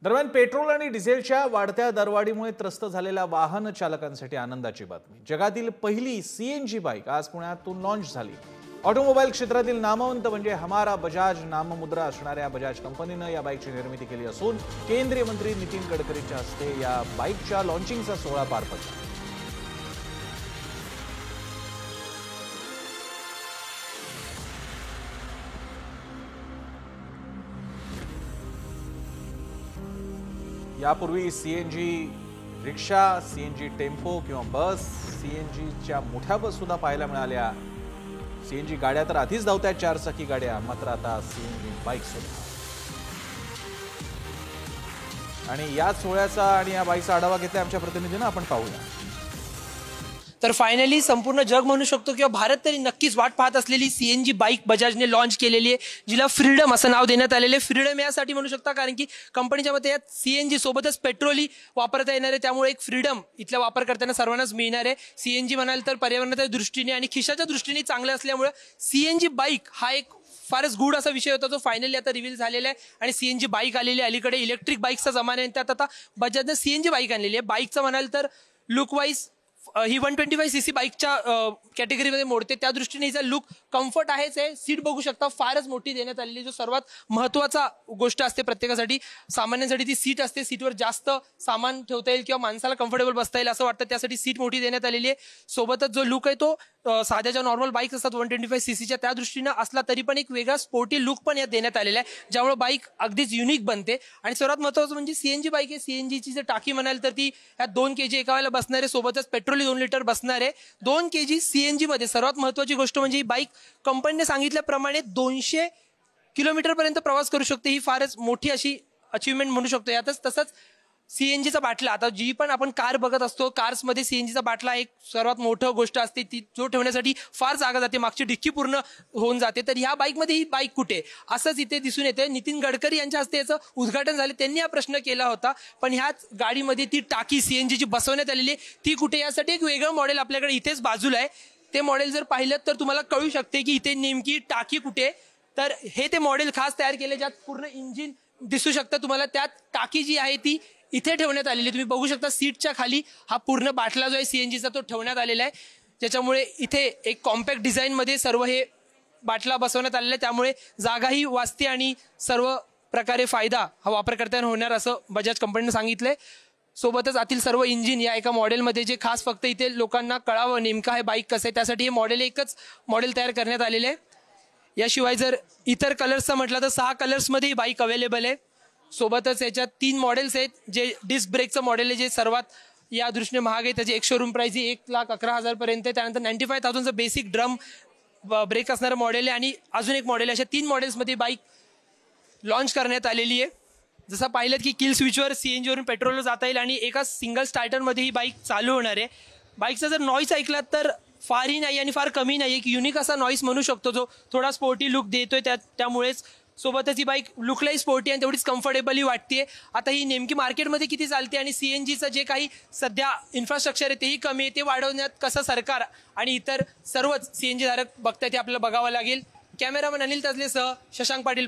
दरम्यान पेट्रोल आणि डिझेलच्या वाढत्या दरवाढीमुळे त्रस्त झालेल्या वाहन चालकांसाठी आनंदाची बातमी। जगातील पहिली सीएनजी बाईक आज पुण्यातून लॉन्च झाली। ऑटोमोबाईल क्षेत्रातील नामवंत म्हणजे हमारा बजाज नाममुद्रा असणाऱ्या बजाज कंपनीने या बाईकची निर्मिती केली असून केंद्रीय मंत्री नितीन गडकरींच्या हस्ते या बाईकच्या लॉन्चिंगचा सोहळा पार पडला। यापूर्वी सीएनजी रिक्षा, सीएनजी टेम्पो किंवा बस, सीएनजीच्या मोठ्या बस सुद्धा पाहायला मिळाल्या। सीएनजी गाड्या तर आधीच धावत्या, 4 चाकी गाड्या, मात्र आता सीएनजी बाईक सुद्धा। आणि या सोहळ्याचा आणि या बाईकचा आढावा घेतला आमच्या प्रतिनिधीने, आपण पाहूया। तर फायनली संपूर्ण जग म्हणू शकतो किंवा भारत तरी नक्कीच वाट पाहत असलेली सीएनजी बाईक बजाजने लॉन्च केलेली आहे, जिला फ्रीडम असं नाव देण्यात आलेले आहे। फ्रीडम यासाठी म्हणू शकता कारण की कंपनीच्या मते यात सीएनजी सोबतच पेट्रोलही वापरता येणार आहे, त्यामुळे एक फ्रीडम इथल्या वापरकर्त्यांना सर्वांनाच मिळणार आहे। सीएनजी म्हणाल तर पर्यावरणाच्या दृष्टीने आणि खिशाच्या दृष्टीने चांगलं असल्यामुळे सीएनजी बाईक हा एक फारच गुड असा विषय होता, जो फायनली आता रिव्हील झालेला आहे। आणि सीएनजी बाईक आलेली आहे, अलीकडे इलेक्ट्रिक बाईकचा जमाना आहे, त्यात आता बजाजने सीएनजी बाईक आणलेली आहे। बाईकचं म्हणाल तर लुक वाईज ही 125cc बाईकच्या कॅटेगरीमध्ये मोडते, त्या दृष्टीने हिचा लुक कम्फर्ट आहेच आहे। सीट बघू शकता फारच मोठी देण्यात आलेली, जो सर्वात महत्त्वाचा गोष्ट असते प्रत्येकासाठी। सामान्यांसाठी ती सीट असते, सीटवर जास्त सामान ठेवता येईल किंवा माणसाला कम्फर्टेबल बसता येईल असं वाटतं, त्यासाठी सीट मोठी देण्यात आलेली आहे। सोबतच जो लुक आहे तो साध्या ज्या नॉर्मल बाईक असतात 125cc त्या दृष्टीने असला तरी पण एक वेगळा स्पोर्टी लुक पण यात देण्यात आलेला आहे, ज्यामुळे बाईक अगदीच युनिक बनते। आणि सर्वात महत्त्वाचं म्हणजे सीएनजी बाईक आहे, सीएनजीची जर टाकी म्हणाल तर ती ह्या 2 kg एका वेळेला बसणार आहे, सोबतच पेट्रोल 2 लिटर बसणार आहे। 2 kg सीएनजी मध्ये सर्वात महत्त्वाची गोष्ट म्हणजे ही बाईक कंपनीने सांगितल्याप्रमाणे 200 किलोमीटर पर्यंत प्रवास करू शकते। ही फारच मोठी अशी अचीवमेंट म्हणू शकतो यातच। तसंच सीएनजीचा बाटला, आता जी पण आपण कार बघत असतो, कार्समध्ये सीएनजीचा बाटला एक सर्वात मोठं गोष्ट असते, ती जो ठेवण्यासाठी फार जागा जाते, मागची डिक्की पूर्ण होऊन जाते। तर ह्या बाईकमध्ये ही बाईक कुठे असंच इथे दिसून येते। नितीन गडकरी यांच्या हस्ते याचं उद्घाटन झाले, त्यांनी हा प्रश्न केला होता, पण ह्याच गाडीमध्ये ती टाकी सीएनजीची बसवण्यात आलेली आहे, ती कुठे यासाठी एक वेगळं मॉडेल आपल्याकडे इथेच बाजूला आहे। ते मॉडेल जर पाहिलं तर तुम्हाला कळू शकते की इथे नेमकी टाकी कुठे। तर हे ते मॉडेल खास तयार केले, ज्यात पूर्ण इंजिन दिसू शकतं तुम्हाला, त्यात टाकी जी आहे ती इथे ठेवण्यात आलेली। तुम्ही बघू शकता सीटच्या खाली हा पूर्ण बाटला जो आहे सीएनजीचा तो ठेवण्यात आलेला आहे, ज्याच्यामुळे इथे एक कॉम्पॅक्ट डिझाईनमध्ये सर्व हे बाटला बसवण्यात आलेला आहे, त्यामुळे जागाही वाचते आणि सर्व प्रकारे फायदा हा वापरकर्त्यांना होणार असं बजाज कंपनीने सांगितलंय। सोबतच आतील सर्व इंजिन या एका मॉडेलमध्ये, जे खास फक्त इथे लोकांना कळावं नेमकं हे बाईक कसं आहे त्यासाठी हे मॉडेल एकच मॉडेल तयार करण्यात आलेले आहे। याशिवाय जर इतर कलर्सचं म्हटलं तर 6 कलर्समध्ये ही बाईक अवेलेबल आहे। सोबतच याच्यात 3 मॉडेल्स आहेत, जे डिस्क ब्रेकचं मॉडेल आहे, जे सर्वात या दृष्टीने महाग आहे, त्याची एक शोरूम प्राइस ही 1,11,000 पर्यंत आहे। त्यानंतर 95,000चं बेसिक ड्रम ब्रेक असणारं मॉडेल आहे आणि अजून एक मॉडेल आहे। अशा 3 मॉडेल्समध्ये बाईक लॉन्च करण्यात आलेली आहे। जसं पाहिलं की किल स्विचवर सीएनजीवरून पेट्रोलवर जाता येईल आणि एका सिंगल स्टार्टरमध्ये ही बाईक चालू होणार आहे। बाईकचा जर नॉईस ऐकलात तर फारही नाही आणि फार कमी नाही, एक युनिक असा नॉईस म्हणू शकतो, जो थोडा स्पोर्टी लुक देतोय त्यामुळेच। सोबतच ही बाईक लुकलाही स्पोर्टी आणि तेवढीच कम्फर्टेबलही वाटते। आता ही नेमकी मार्केटमध्ये किती चालते आणि सीएनजीचं जे काही सध्या इन्फ्रास्ट्रक्चर आहे तेही कमी आहे, ते वाढवण्यात कसं सरकार आणि इतर सर्वच सीएनजी धारक बघताय ते आपल्याला बघावं लागेल। कॅमेरामन अनिल तजलेसह शशांक पाटील।